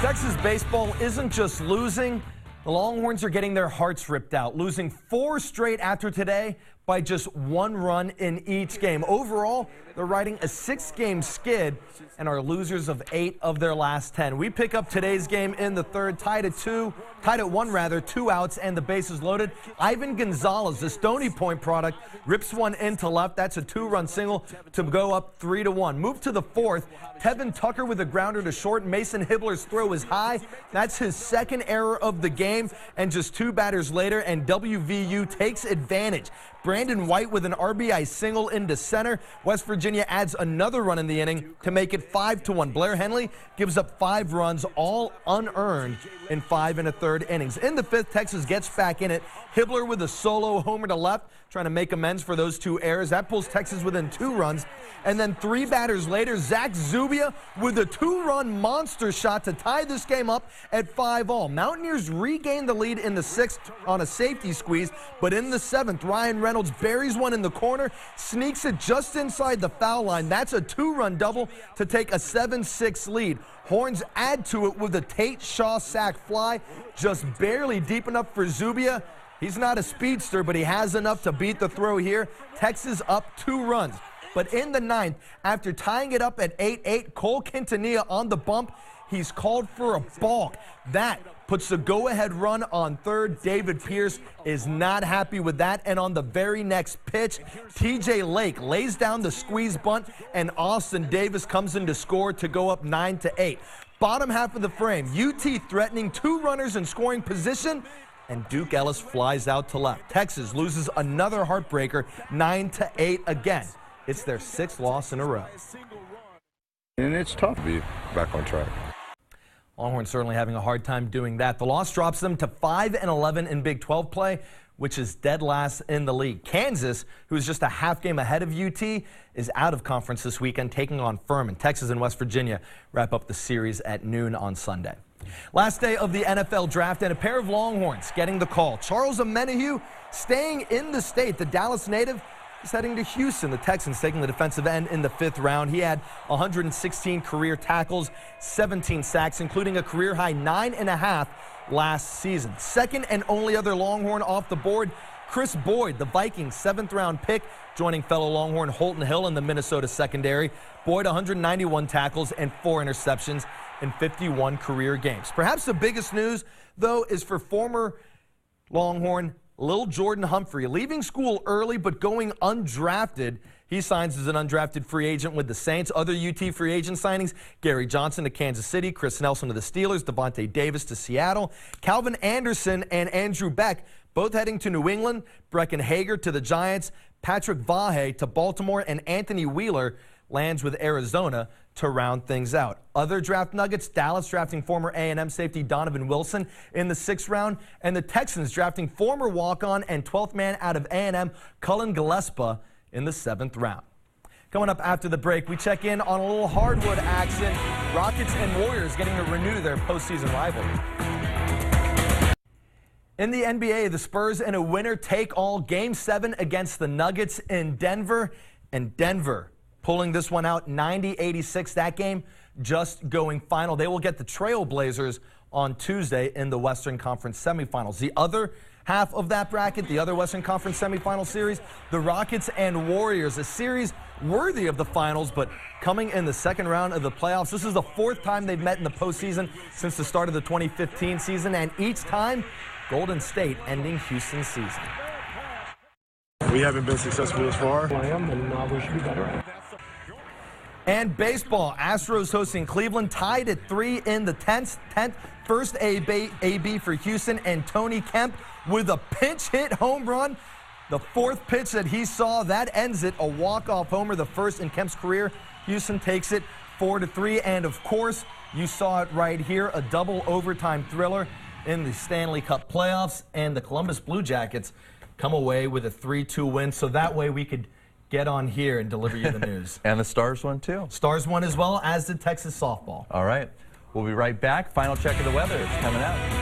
Texas baseball isn't just losing. The Longhorns are getting their hearts ripped out, losing 4 straight after today by just 1 run in each game. Overall, they're riding a 6-game skid and are losers of 8 of their last 10. We pick up today's game in the third, tied at 1, 2 outs and the bases loaded. Ivan Gonzalez, the Stony Point product, rips one into left. That's a 2-run single to go up 3-1. Move to the fourth. Tevin Tucker with a grounder to short. Mason Hibbler's throw is high. That's his second error of the game. And just 2 batters later, and WVU takes advantage. Brandon White with an RBI single into center. West Virginia adds another run in the inning to make it 5-1. Blair Henley gives up 5 runs, all unearned, in 5 1/3 innings. In the 5th, Texas gets back in it. Hibbler with a solo homer to left, trying to make amends for those 2 errors. That pulls Texas within 2 runs. And then 3 batters later, Zach Zubia with a 2-run monster shot to tie this game up at 5-all. Mountaineers regain the lead in the 6th on a safety squeeze, but in the 7th, Ryan Reynolds buries one in the corner, sneaks it just inside the foul line. That's a 2-run double to take a 7-6 lead. Horns add to it with a Tate Shaw sac fly, just barely deep enough for Zubia. He's not a speedster, but he has enough to beat the throw here. Texas up 2 runs. But in the 9th, after tying it up at 8-8, Cole Quintanilla on the bump, he's called for a balk. That puts the go-ahead run on third. David Pierce is not happy with that. And on the very next pitch, TJ Lake lays down the squeeze bunt, and Austin Davis comes in to score to go up 9-8. Bottom half of the frame, UT threatening 2 runners in scoring position, and Duke Ellis flies out to left. Texas loses another heartbreaker, 9-8 again. It's their 6th loss in a row. And it's tough to be back on track. Longhorns certainly having a hard time doing that. The loss drops them to 5-11 in Big 12 play, which is dead last in the league. Kansas, who is just a half game ahead of UT, is out of conference this weekend, taking on Furman. Texas and West Virginia wrap up the series at noon on Sunday. Last day of the NFL draft, and a pair of Longhorns getting the call. Charles Omenihu staying in the state. The Dallas native is heading to Houston. The Texans taking the defensive end in the 5th round. He had 116 career tackles, 17 sacks, including a career-high 9.5 last season. Second and only other Longhorn off the board, Chris Boyd, the Vikings' 7th-round pick, joining fellow Longhorn Holton Hill in the Minnesota secondary. Boyd, 191 tackles and 4 interceptions in 51 career games. Perhaps the biggest news, though, is for former Longhorn Lil Jordan Humphrey, leaving school early but going undrafted. He signs as an undrafted free agent with the Saints. Other UT free agent signings, Gary Johnson to Kansas City, Chris Nelson to the Steelers, Devontae Davis to Seattle, Calvin Anderson and Andrew Beck both heading to New England, Brecken Hager to the Giants, Patrick Vahe to Baltimore, and Anthony Wheeler lands with Arizona to round things out. Other draft nuggets, Dallas drafting former A&M safety Donovan Wilson in the 6th round, and the Texans drafting former walk-on and 12th man out of A&M, Cullen Gillespie, in the 7th round. Coming up after the break, we check in on a little hardwood action. Rockets and Warriors getting to renew their postseason rivalry. In the NBA, the Spurs in a winner-take-all Game 7 against the Nuggets in Denver, and Denver pulling this one out 90-86. That game just going final. They will get the Trail Blazers on Tuesday in the Western Conference semifinals. The other half of that bracket, the other Western Conference semifinal series, the Rockets and Warriors, a series worthy of the finals, but coming in the 2nd round of the playoffs. This is the 4th time they've met in the postseason since the start of the 2015 season, and each time, Golden State ending Houston's season. We haven't been successful as far. I am, and we should be better at it. And baseball, Astros hosting Cleveland, tied at 3 in the 10th. First AB for Houston, and Tony Kemp with a pinch hit home run. The 4th pitch that he saw, that ends it. A walk-off homer, the first in Kemp's career. Houston takes it 4-3. And of course, you saw it right here, a double overtime thriller in the Stanley Cup playoffs. And the Columbus Blue Jackets come away with a 3-2 win. So that way we could get on here and deliver you the news. And the Stars won too. Stars won as well, as did Texas softball. All right. We'll be right back. Final check of the weather is coming out.